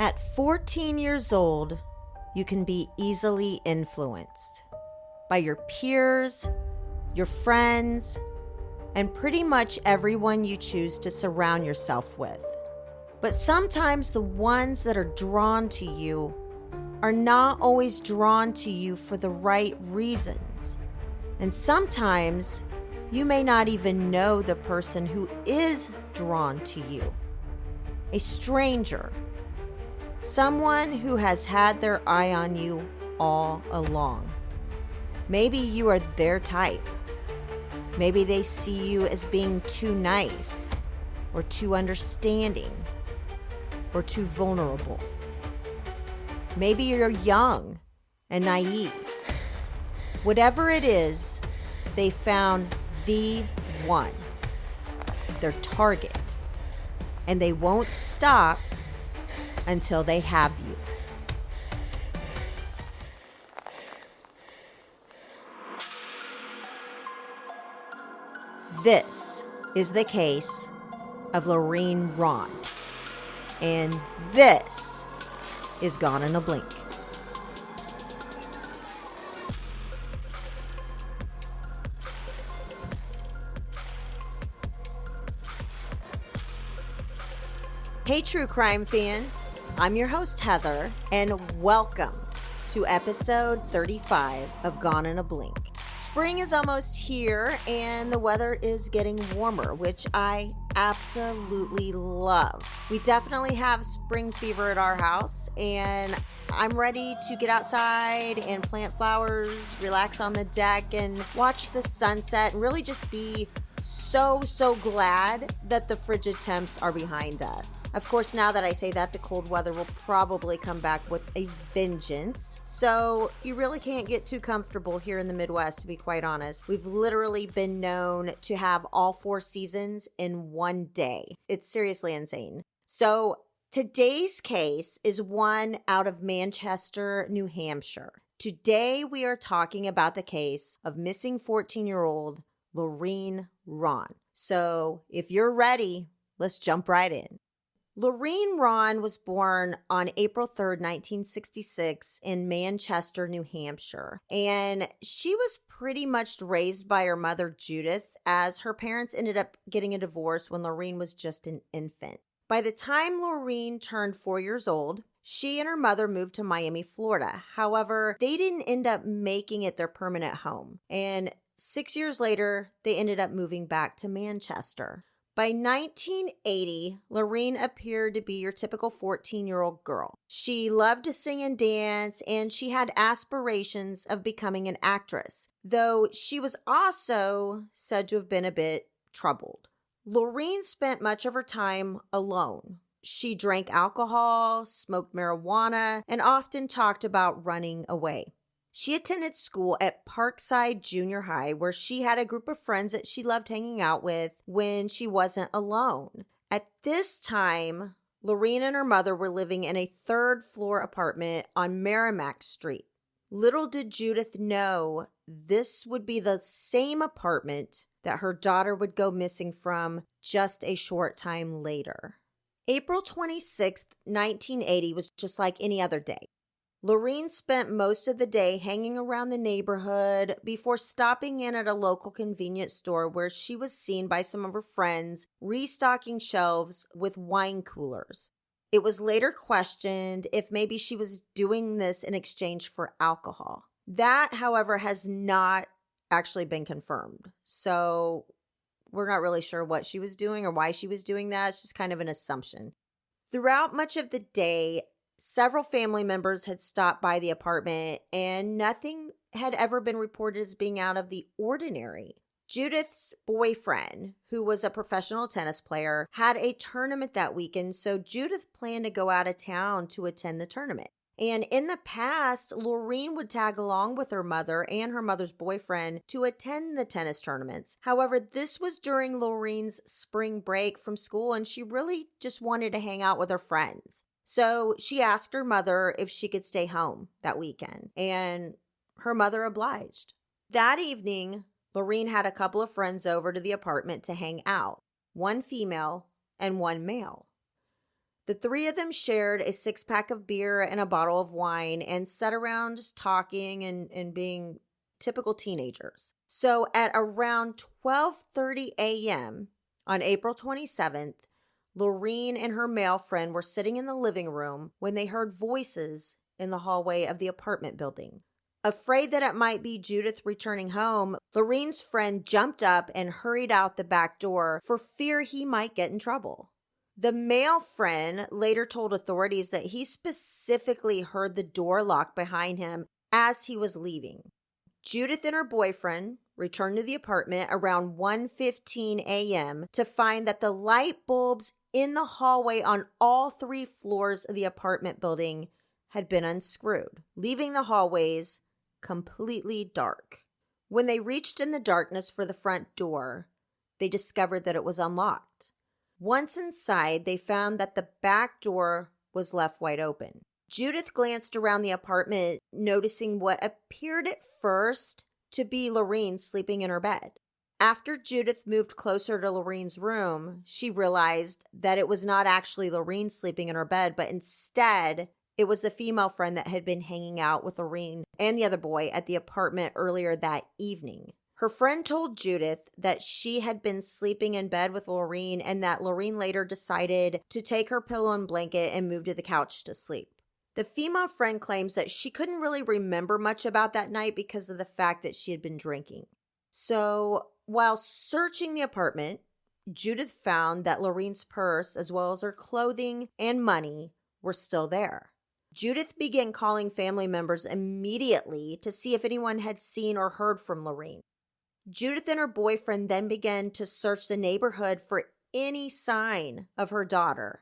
At 14 years old, you can be easily influenced by your peers, your friends, and pretty much everyone you choose to surround yourself with. But sometimes the ones that are drawn to you are not always drawn to you for the right reasons. And sometimes you may not even know the person who is drawn to you. A stranger. Someone who has had their eye on you all along. Maybe you are their type. Maybe they see you as being too nice, or too understanding, or too vulnerable. Maybe you're young and naive. Whatever it is, they found the one, their target, and they won't stop until they have you. This is the case of Laureen Rahn, and this is Gone in a Blink. Hey, true crime fans. I'm your host, Heather, and welcome to episode 35 of Gone in a Blink. Spring is almost here, and the weather is getting warmer, which I absolutely love. We definitely have spring fever at our house, and I'm ready to get outside and plant flowers, relax on the deck, and watch the sunset, and really just be so glad that the frigid temps are behind us. Of course, now that I say that, the cold weather will probably come back with a vengeance. So you really can't get too comfortable here in the Midwest, to be quite honest. We've literally been known to have all 4 seasons in one day. It's seriously insane. So today's case is one out of Manchester, New Hampshire. Today we are talking about the case of missing 14-year-old Laureen Rahn. So if you're ready, let's jump right in. Laureen Rahn was born on April 3rd, 1966 in Manchester, New Hampshire. And she was pretty much raised by her mother, Judith, as her parents ended up getting a divorce when Lorene was just an infant. By the time Laureen turned 4 years old, she and her mother moved to Miami, Florida. However, they didn't end up making it their permanent home. And 6 years later, they ended up moving back to Manchester. By 1980, Lorene appeared to be your typical 14-year-old girl. She loved to sing and dance, and she had aspirations of becoming an actress, though she was also said to have been a bit troubled. Lorene spent much of her time alone. She drank alcohol, smoked marijuana, and often talked about running away. She attended school at Parkside Junior High, where she had a group of friends that she loved hanging out with when she wasn't alone. At this time, Lorene and her mother were living in a 3rd-floor apartment on Merrimack Street. Little did Judith know this would be the same apartment that her daughter would go missing from just a short time later. April 26th, 1980 was just like any other day. Lorene spent most of the day hanging around the neighborhood before stopping in at a local convenience store where she was seen by some of her friends restocking shelves with wine coolers. It was later questioned if maybe she was doing this in exchange for alcohol. That, however, has not actually been confirmed. So we're not really sure what she was doing or why she was doing that. It's just kind of an assumption. Throughout much of the day, several family members had stopped by the apartment, and nothing had ever been reported as being out of the ordinary. Judith's boyfriend, who was a professional tennis player, had a tournament that weekend, so Judith planned to go out of town to attend the tournament. And in the past, Lorene would tag along with her mother and her mother's boyfriend to attend the tennis tournaments. However, this was during Lorene's spring break from school, and she really just wanted to hang out with her friends. So she asked her mother if she could stay home that weekend, and her mother obliged. That evening, Lorene had a couple of friends over to the apartment to hang out, one female and one male. The three of them shared a 6-pack of beer and a bottle of wine and sat around just talking and being typical teenagers. So at around 12:30 a.m. on April 27th, Laureen and her male friend were sitting in the living room when they heard voices in the hallway of the apartment building. Afraid that it might be Judith returning home, Laureen's friend jumped up and hurried out the back door for fear he might get in trouble. The male friend later told authorities that he specifically heard the door lock behind him as he was leaving. Judith and her boyfriend returned to the apartment around 1:15 a.m. to find that the light bulbs in the hallway on all 3 floors of the apartment building had been unscrewed, leaving the hallways completely dark. When they reached in the darkness for the front door, they discovered that it was unlocked. Once inside, they found that the back door was left wide open. Judith glanced around the apartment, noticing what appeared at first to be Lorene sleeping in her bed. After Judith moved closer to Lorene's room, she realized that it was not actually Lorene sleeping in her bed, but instead it was the female friend that had been hanging out with Lorene and the other boy at the apartment earlier that evening. Her friend told Judith that she had been sleeping in bed with Lorene and that Lorene later decided to take her pillow and blanket and move to the couch to sleep. The female friend claims that she couldn't really remember much about that night because of the fact that she had been drinking. So, while searching the apartment, Judith found that Lorene's purse, as well as her clothing and money, were still there. Judith began calling family members immediately to see if anyone had seen or heard from Lorene. Judith and her boyfriend then began to search the neighborhood for any sign of her daughter.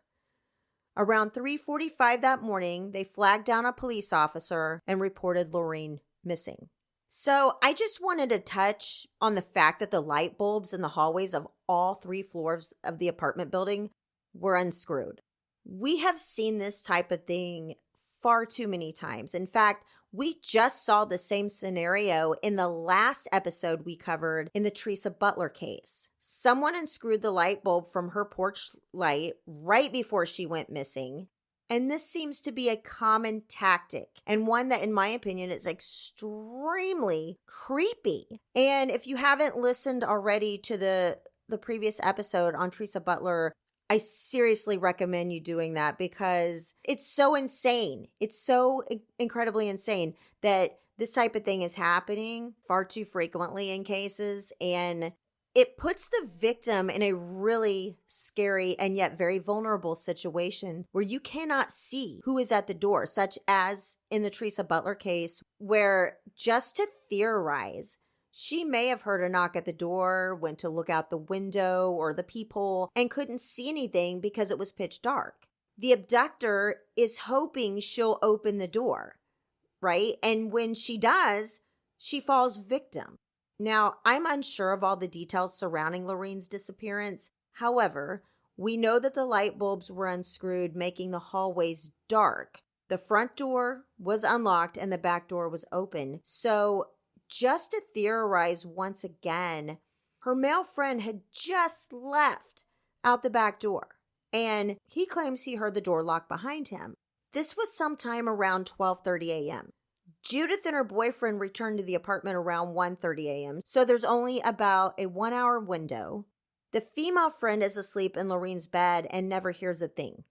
Around 3:45 that morning, they flagged down a police officer and reported Lorene missing. So I just wanted to touch on the fact that the light bulbs in the hallways of all 3 floors of the apartment building were unscrewed. We have seen this type of thing far too many times. In fact, we just saw the same scenario in the last episode we covered in the Teresa Butler case. Someone unscrewed the light bulb from her porch light right before she went missing. And this seems to be a common tactic and one that, in my opinion, is extremely creepy. And if you haven't listened already to the previous episode on Teresa Butler, I seriously recommend you doing that because it's so insane. It's so incredibly insane that this type of thing is happening far too frequently in cases. And it puts the victim in a really scary and yet very vulnerable situation where you cannot see who is at the door, such as in the Teresa Butler case, where just to theorize, she may have heard a knock at the door, went to look out the window or the peephole, and couldn't see anything because it was pitch dark. The abductor is hoping she'll open the door, right? And when she does, she falls victim. Now, I'm unsure of all the details surrounding Lorene's disappearance. However, we know that the light bulbs were unscrewed, making the hallways dark. The front door was unlocked and the back door was open. So, just to theorize once again, her male friend had just left out the back door, and he claims he heard the door lock behind him. This was sometime around 12:30 a.m. Judith and her boyfriend returned to the apartment around 1:30 a.m., so there's only about a 1-hour window. The female friend is asleep in Lorene's bed and never hears a thing.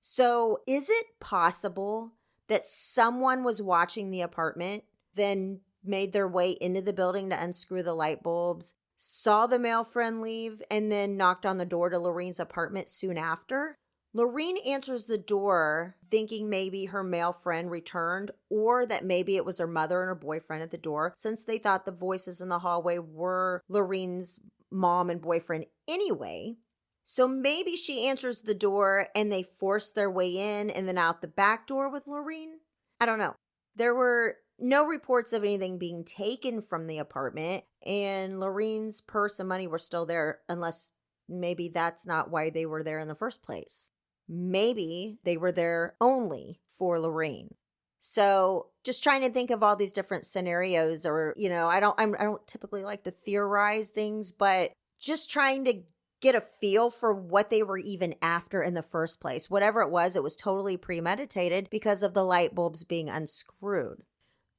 So is it possible that someone was watching the apartment, then made their way into the building to unscrew the light bulbs, saw the male friend leave, and then knocked on the door to Lorene's apartment soon after? Lorene answers the door thinking maybe her male friend returned or that maybe it was her mother and her boyfriend at the door, since they thought the voices in the hallway were Lorene's mom and boyfriend anyway. So maybe she answers the door and they forced their way in and then out the back door with Lorene? I don't know. There were no reports of anything being taken from the apartment, and Lorene's purse and money were still there, unless maybe that's not why they were there in the first place. Maybe they were there only for Lorene. So just trying to think of all these different scenarios, or, I don't typically like to theorize things, but just trying to get a feel for what they were even after in the first place. Whatever it was totally premeditated because of the light bulbs being unscrewed.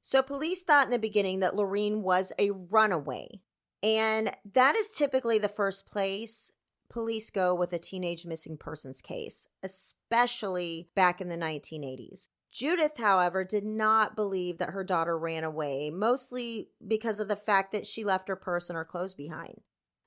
So police thought in the beginning that Lorene was a runaway. And that is typically the first place police go with a teenage missing persons case, especially back in the 1980s. Judith, however, did not believe that her daughter ran away, mostly because of the fact that she left her purse and her clothes behind.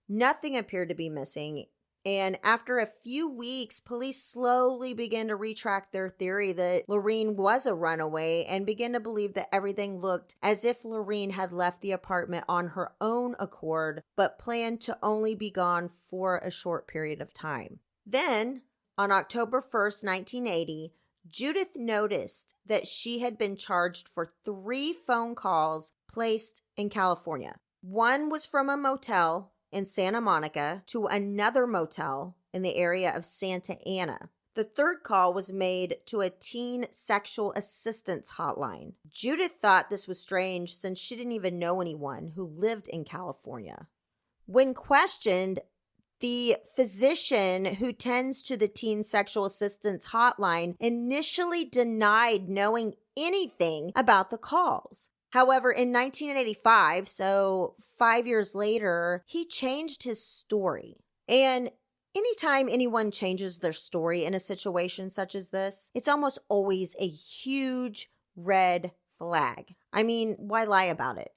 Nothing appeared to be missing, and after a few weeks, police slowly began to retract their theory that Lorene was a runaway and began to believe that everything looked as if Lorene had left the apartment on her own accord, but planned to only be gone for a short period of time. Then, on October 1st, 1980, Judith noticed that she had been charged for 3 phone calls placed in California. One was from a motel in Santa Monica to another motel in the area of Santa Ana. The third call was made to a teen sexual assistance hotline. Judith thought this was strange since she didn't even know anyone who lived in California. When questioned, the physician who tends to the teen sexual assistance hotline initially denied knowing anything about the calls. However, in 1985, so 5 years later, he changed his story. And anytime anyone changes their story in a situation such as this, it's almost always a huge red flag. I mean, why lie about it?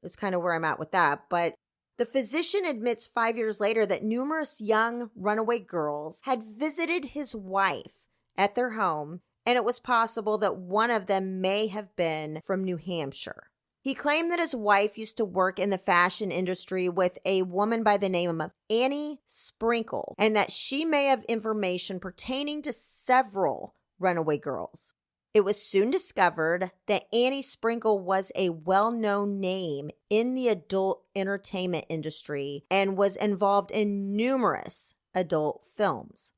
It's kind of where I'm at with that. But the physician admits 5 years later that numerous young runaway girls had visited his wife at their home, and it was possible that one of them may have been from New Hampshire. He claimed that his wife used to work in the fashion industry with a woman by the name of Annie Sprinkle, and that she may have information pertaining to several runaway girls. It was soon discovered that Annie Sprinkle was a well-known name in the adult entertainment industry and was involved in numerous adult films.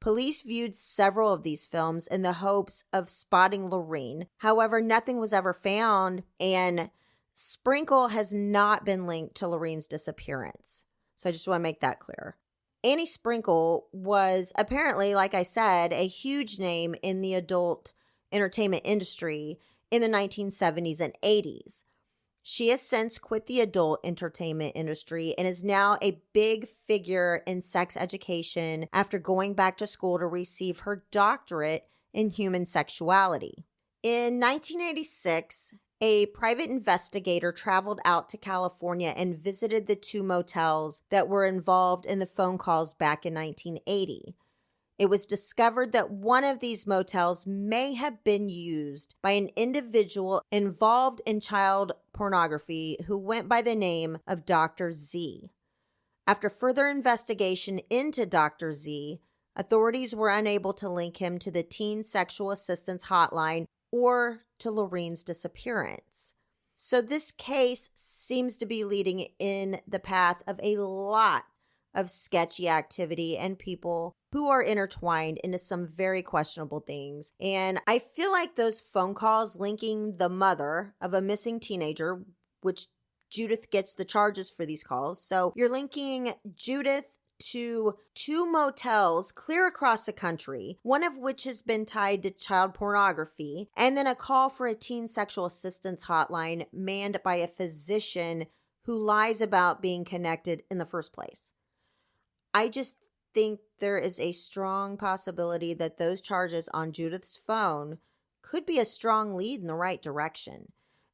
Police viewed several of these films in the hopes of spotting Lorene. However, nothing was ever found, and Sprinkle has not been linked to Lorene's disappearance. So I just want to make that clear. Annie Sprinkle was apparently, like I said, a huge name in the adult entertainment industry in the 1970s and 80s. She has since quit the adult entertainment industry and is now a big figure in sex education after going back to school to receive her doctorate in human sexuality. In 1986, a private investigator traveled out to California and visited the 2 motels that were involved in the phone calls back in 1980. It was discovered that one of these motels may have been used by an individual involved in child pornography who went by the name of Dr. Z. After further investigation into Dr. Z, authorities were unable to link him to the teen sexual assistance hotline or to Lorene's disappearance. So this case seems to be leading in the path of a lot of sketchy activity and people who are intertwined into some very questionable things. And I feel like those phone calls linking the mother of a missing teenager, which Judith gets the charges for these calls. So you're linking Judith to 2 motels clear across the country, one of which has been tied to child pornography, and then a call for a teen sexual assistance hotline manned by a physician who lies about being connected in the first place. I just think there is a strong possibility that those charges on Judith's phone could be a strong lead in the right direction.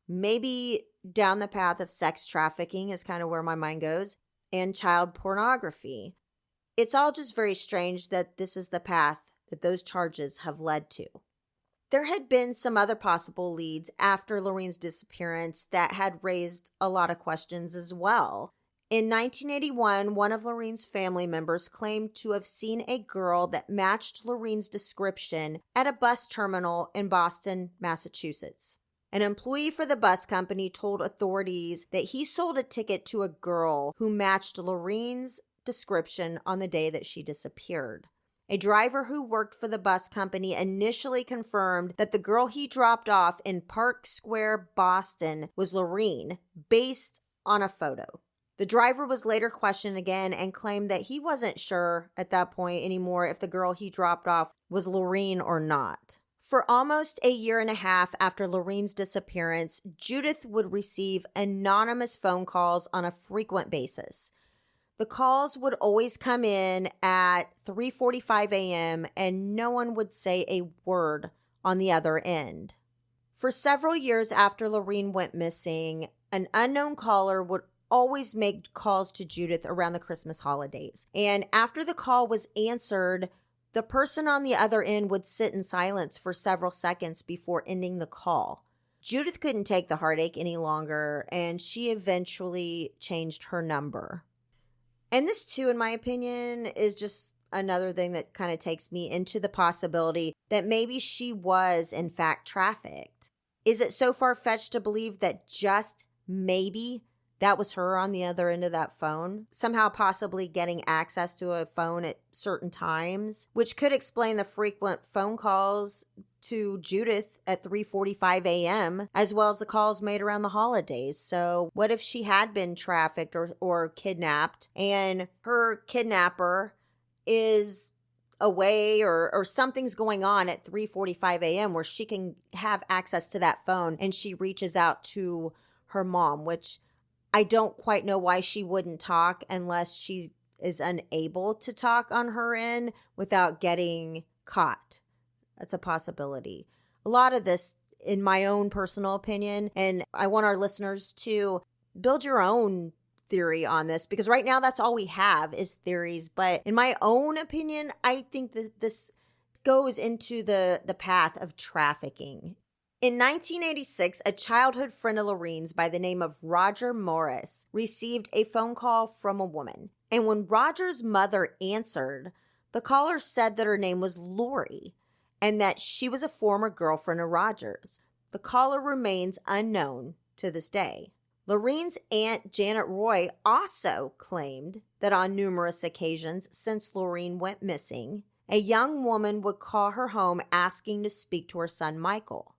Maybe down the path of sex trafficking is kind of where my mind goes, and child pornography. It's all just very strange that this is the path that those charges have led to. There had been some other possible leads after Lorene's disappearance that had raised a lot of questions as well. In 1981, one of Lorene's family members claimed to have seen a girl that matched Lorene's description at a bus terminal in Boston, Massachusetts. An employee for the bus company told authorities that he sold a ticket to a girl who matched Lorene's description on the day that she disappeared. A driver who worked for the bus company initially confirmed that the girl he dropped off in Park Square, Boston, was Lorene, based on a photo. The driver was later questioned again and claimed that he wasn't sure at that point anymore if the girl he dropped off was Lorene or not. For almost a year and a half after Lorene's disappearance, Judith would receive anonymous phone calls on a frequent basis. The calls would always come in at 3:45 a.m. and no one would say a word on the other end. For several years after Lorene went missing, an unknown caller would always make calls to Judith around the Christmas holidays. And after the call was answered, the person on the other end would sit in silence for several seconds before ending the call. Judith couldn't take the heartache any longer, and she eventually changed her number. And this, too, in my opinion, is just another thing that kind of takes me into the possibility that maybe she was, in fact, trafficked. Is it so far-fetched to believe that just maybe that was her on the other end of that phone, somehow possibly getting access to a phone at certain times, which could explain the frequent phone calls to Judith at 3:45 a.m., as well as the calls made around the holidays. So what if she had been trafficked or kidnapped, and her kidnapper is away or something's going on at 3:45 a.m. where she can have access to that phone, and she reaches out to her mom, which I don't quite know why she wouldn't talk unless she is unable to talk on her end without getting caught. That's a possibility. A lot of this, in my own personal opinion, and I want our listeners to build your own theory on this, because right now that's all we have is theories. But in my own opinion, I think that this goes into the path of trafficking. In 1986, a childhood friend of Lorene's by the name of Roger Morris received a phone call from a woman. And when Roger's mother answered, the caller said that her name was Lori and that she was a former girlfriend of Roger's. The caller remains unknown to this day. Lorene's aunt Janet Roy also claimed that on numerous occasions since Lorene went missing, a young woman would call her home asking to speak to her son Michael.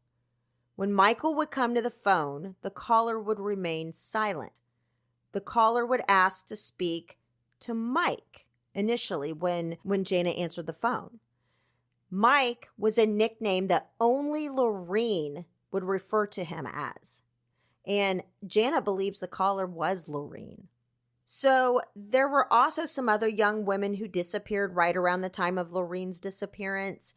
When Michael would come to the phone, the caller would remain silent. The caller would ask to speak to Mike initially when Janet answered the phone. Mike was a nickname that only Lorene would refer to him as. And Janet believes the caller was Lorene. So there were also some other young women who disappeared right around the time of Lorene's disappearance.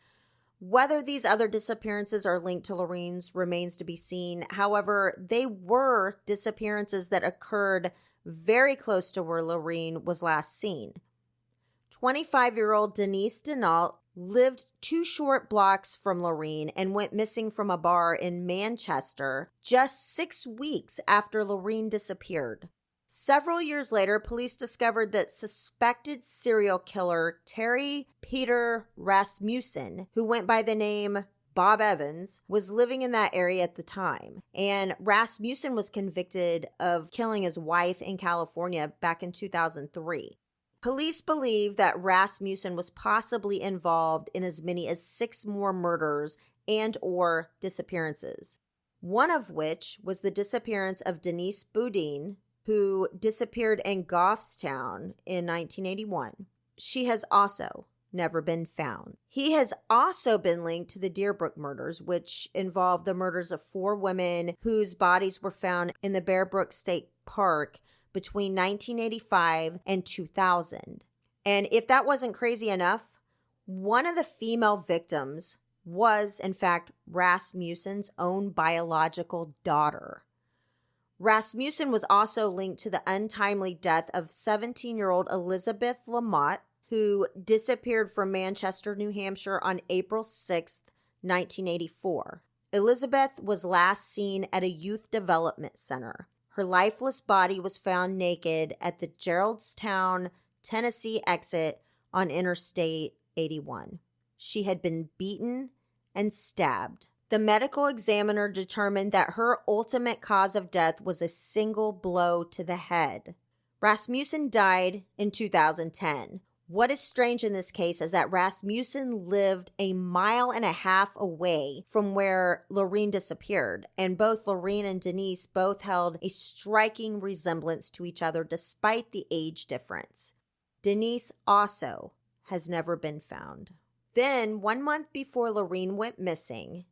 Whether these other disappearances are linked to Lorene's remains to be seen. However, they were disappearances that occurred very close to where Lorene was last seen. 25-year-old Denise Denault lived 2 short blocks from Lorene and went missing from a bar in Manchester just 6 weeks after Lorene disappeared. Several years later, police discovered that suspected serial killer Terry Rasmussen, who went by the name Bob Evans, was living in that area at the time. And Rasmussen was convicted of killing his wife in California back in 2003. Police believe that Rasmussen was possibly involved in as many as 6 more murders and or disappearances, one of which was the disappearance of Denise Boudin, who disappeared in Goffstown in 1981. She has also never been found. He has also been linked to the Deerbrook murders, which involved the murders of 4 women whose bodies were found in the Bear Brook State Park between 1985 and 2000. And if that wasn't crazy enough, one of the female victims was, in fact, Rasmussen's own biological daughter. Rasmussen was also linked to the untimely death of 17-year-old Elizabeth Lamott, who disappeared from Manchester, New Hampshire on April 6, 1984. Elizabeth was last seen at a youth development center. Her lifeless body was found naked at the Geraldstown, Tennessee exit on Interstate 81. She had been beaten and stabbed. The medical examiner determined that her ultimate cause of death was a single blow to the head. Rasmussen died in 2010. What is strange in this case is that Rasmussen lived a mile and a half away from where Lorene disappeared, and both Lorene and Denise both held a striking resemblance to each other despite the age difference. Denise also has never been found. Then, 1 month before Lorene went missing,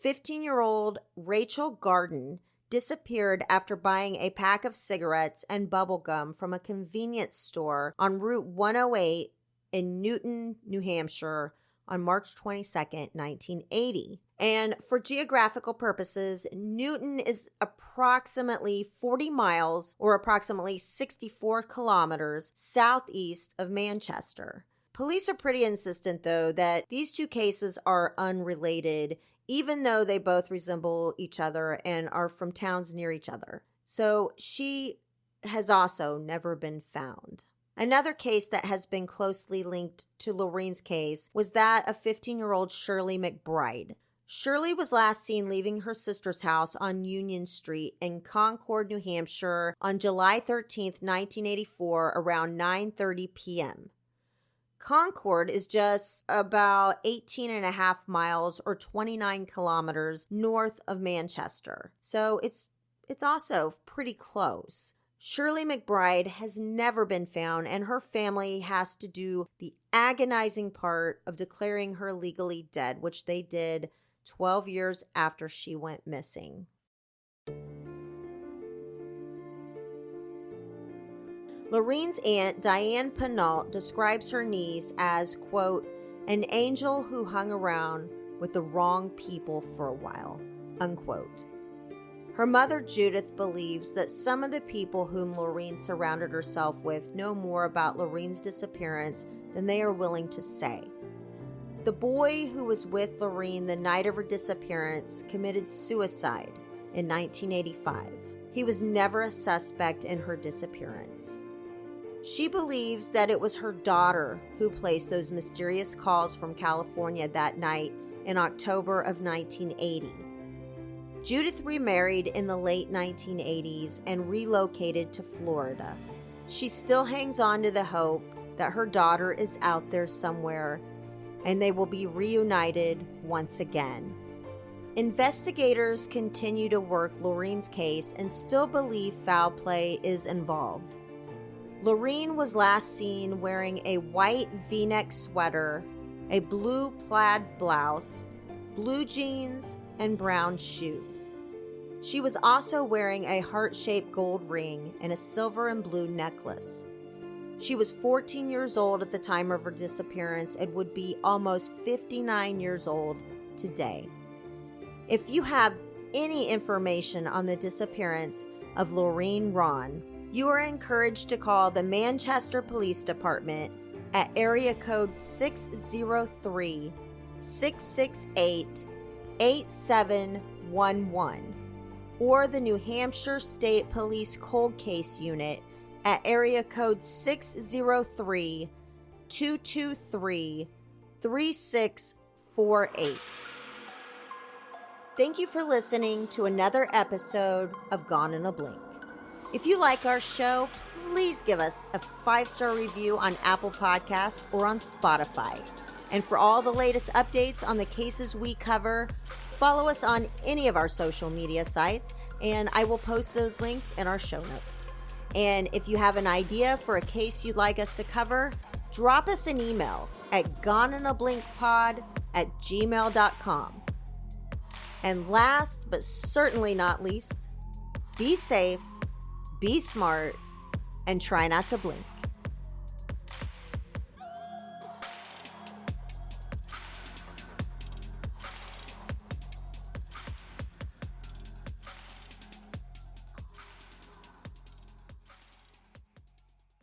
15-year-old Rachel Garden disappeared after buying a pack of cigarettes and bubble gum from a convenience store on Route 108 in Newton, New Hampshire on March 22, 1980. And for geographical purposes, Newton is approximately 40 miles or approximately 64 kilometers southeast of Manchester. Police are pretty insistent, though, that these two cases are unrelated, even though they both resemble each other and are from towns near each other. So she has also never been found. Another case that has been closely linked to Lorene's case was that of 15-year-old Shirley McBride. Shirley was last seen leaving her sister's house on Union Street in Concord, New Hampshire on July 13, 1984, around 9:30 p.m. Concord is just about 18 and a half miles or 29 kilometers north of Manchester. So it's also pretty close. Shirley McBride has never been found, and her family has to do the agonizing part of declaring her legally dead, which they did 12 years after she went missing. Lorene's aunt, Diane Penault, describes her niece as, quote, an angel who hung around with the wrong people for a while, unquote. Her mother, Judith, believes that some of the people whom Lorene surrounded herself with know more about Lorene's disappearance than they are willing to say. The boy who was with Lorene the night of her disappearance committed suicide in 1985. He was never a suspect in her disappearance. She believes that it was her daughter who placed those mysterious calls from California that night in October of 1980. Judith remarried in the late 1980s and relocated to Florida. She still hangs on to the hope that her daughter is out there somewhere and they will be reunited once again. Investigators continue to work Lorene's case and still believe foul play is involved. Lorene was last seen wearing a white V-neck sweater, a blue plaid blouse, blue jeans, and brown shoes. She was also wearing a heart-shaped gold ring and a silver and blue necklace. She was 14 years old at the time of her disappearance and would be almost 59 years old today. If you have any information on the disappearance of Laureen Rahn, you are encouraged to call the Manchester Police Department at area code 603-668-8711 or the New Hampshire State Police Cold Case Unit at area code 603-223-3648. Thank you for listening to another episode of Gone in a Blink. If you like our show, please give us a 5-star review on Apple Podcasts or on Spotify. And for all the latest updates on the cases we cover, follow us on any of our social media sites, and I will post those links in our show notes. And if you have an idea for a case you'd like us to cover, drop us an email at goneinablinkpod@gmail.com. And last but certainly not least, be safe, be smart, and try not to blink.